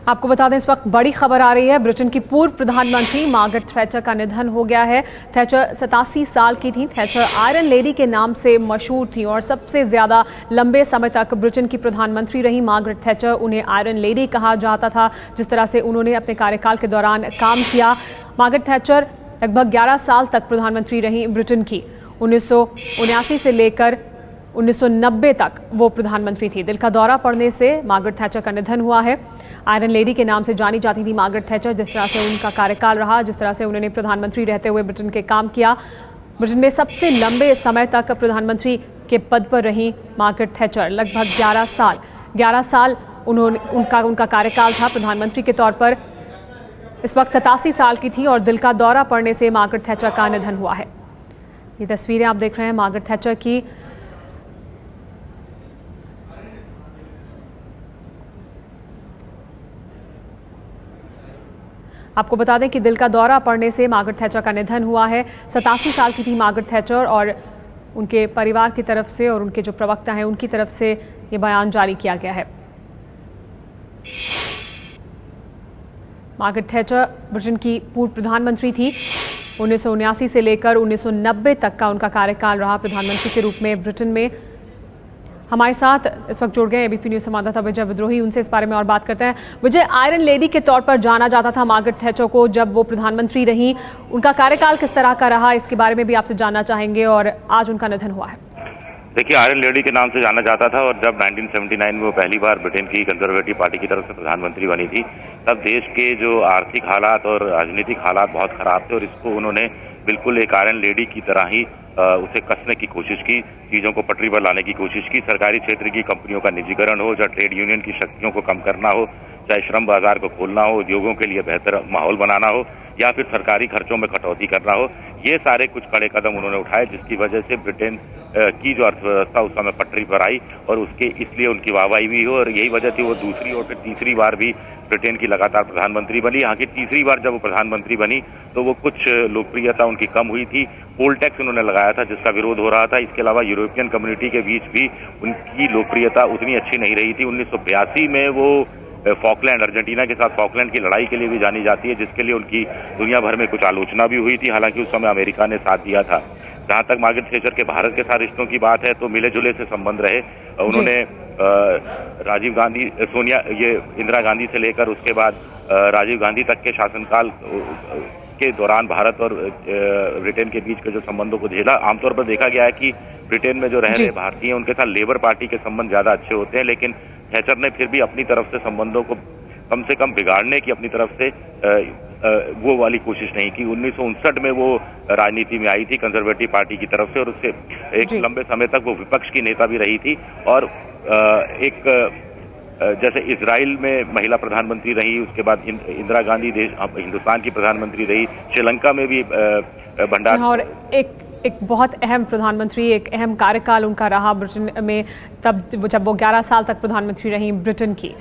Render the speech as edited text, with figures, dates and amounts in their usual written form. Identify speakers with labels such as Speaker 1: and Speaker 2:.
Speaker 1: आपको बता दें, इस वक्त बड़ी खबर आ रही है। ब्रिटेन की पूर्व प्रधानमंत्री मार्गरेट थैचर का निधन हो गया है। थैचर 87 साल की थी। थैचर आयरन लेडी के नाम से मशहूर थी और सबसे ज़्यादा लंबे समय तक ब्रिटेन की प्रधानमंत्री रही मार्गरेट थैचर। उन्हें आयरन लेडी कहा जाता था, जिस तरह से उन्होंने अपने कार्यकाल के दौरान काम किया। मार्गरेट थैचर लगभग 11 साल तक प्रधानमंत्री रही ब्रिटेन की। 1979 से लेकर 1990 तक वो प्रधानमंत्री थी। दिल का दौरा पड़ने से मार्गरेट थैचर का निधन हुआ है। आयरन लेडी के नाम से जानी जाती थी मार्गरेट थैचर। जिस तरह से उनका कार्यकाल रहा, जिस तरह से उन्होंने प्रधानमंत्री रहते हुए ब्रिटेन के काम किया, ब्रिटेन में सबसे लंबे समय तक प्रधानमंत्री के पद पर रही मार्गरेट थैचर। लगभग 11 साल उनका कार्यकाल था प्रधानमंत्री के तौर पर। इस वक्त 87 साल की थी और दिल का दौरा पड़ने से मार्गरेट थैचर का निधन हुआ है। ये तस्वीरें आप देख रहे हैं मार्गरेट थैचर की। आपको बता दें कि दिल का दौरा पड़ने से मार्गरेट थैचर का निधन हुआ है। 87 साल की थी मार्गरेट थैचर और उनके परिवार की तरफ से और उनके जो प्रवक्ता हैं उनकी तरफ से ये बयान जारी किया गया है। मार्गरेट थैचर ब्रिटेन की पूर्व प्रधानमंत्री थी। 1979 से लेकर 1990 तक का उनका कार्यकाल रहा प्रधानमंत्री के रूप में ब्रिटेन में। हमारे साथ इस वक्त जुड़ गए एबीपी न्यूज संवाददाता विजय विद्रोही। उनसे इस बारे में और बात करते हैं। विजय, आयरन लेडी के तौर पर जाना जाता था मार्गरेट थैचर को जब वो प्रधानमंत्री रही। उनका कार्यकाल किस तरह का रहा, इसके बारे में भी आपसे जानना चाहेंगे। और आज उनका निधन हुआ है।
Speaker 2: देखिए, आयरन लेडी के नाम से जाना जाता था और जब 1979 में वो पहली बार ब्रिटेन की कंजर्वेटिव पार्टी की तरफ से प्रधानमंत्री बनी थी, तब देश के जो आर्थिक हालात और राजनीतिक हालात बहुत खराब थे और इसको उन्होंने बिल्कुल एक आयरन लेडी की तरह ही उसे कसने की कोशिश की, चीजों को पटरी पर लाने की कोशिश की। सरकारी क्षेत्र की कंपनियों का निजीकरण हो, चाहे ट्रेड यूनियन की शक्तियों को कम करना हो, चाहे श्रम बाजार को खोलना हो, उद्योगों के लिए बेहतर माहौल बनाना हो, या फिर सरकारी खर्चों में कटौती करना हो, ये सारे कुछ कड़े कदम उन्होंने उठाए, जिसकी वजह से ब्रिटेन की जो अर्थव्यवस्था उस समय पटरी पर आई और उसके इसलिए उनकी वाहवाही भी हो। और यही वजह थी वो दूसरी और फिर तीसरी बार भी ब्रिटेन की लगातार प्रधानमंत्री बनी। यहाँ की तीसरी बार जब वो प्रधानमंत्री बनी तो वो कुछ लोकप्रियता उनकी कम हुई थी। पोल टैक्स उन्होंने लगाया था जिसका विरोध हो रहा था। इसके अलावा यूरोपियन कम्युनिटी के बीच भी उनकी लोकप्रियता उतनी अच्छी नहीं रही थी। 1982 में वो फॉकलैंड, अर्जेंटीना के साथ फॉकलैंड की लड़ाई के लिए भी जानी जाती है, जिसके लिए उनकी दुनिया भर में कुछ आलोचना भी हुई थी। हालांकि उस समय अमेरिका ने साथ दिया था। जहां तक मार्गरेट थैचर के भारत के साथ रिश्तों की बात है तो मिले जुले से संबंध रहे। उन्होंने राजीव गांधी, इंदिरा गांधी से लेकर उसके बाद राजीव गांधी तक के शासनकाल के दौरान भारत और ब्रिटेन के बीच के जो संबंधों को झेला। आमतौर पर देखा गया है कि ब्रिटेन में जो रह रहे भारतीय उनके साथ लेबर पार्टी के संबंध ज्यादा अच्छे होते हैं, लेकिन थैचर ने फिर भी अपनी तरफ से संबंधों को कम से कम बिगाड़ने की अपनी तरफ से वो वाली कोशिश नहीं की। 1959 में वो राजनीति में आई थी कंजर्वेटिव पार्टी की तरफ से और उससे एक लंबे समय तक वो विपक्ष की नेता भी रही थी। और एक जैसे इजराइल में महिला प्रधानमंत्री रही, उसके बाद इंदिरा गांधी हिंदुस्तान की प्रधानमंत्री रही, श्रीलंका में भी भंडार।
Speaker 1: और एक बहुत अहम प्रधानमंत्री, एक अहम कार्यकाल उनका रहा ब्रिटेन में, तब जब वो 11 साल तक प्रधानमंत्री रही ब्रिटेन की।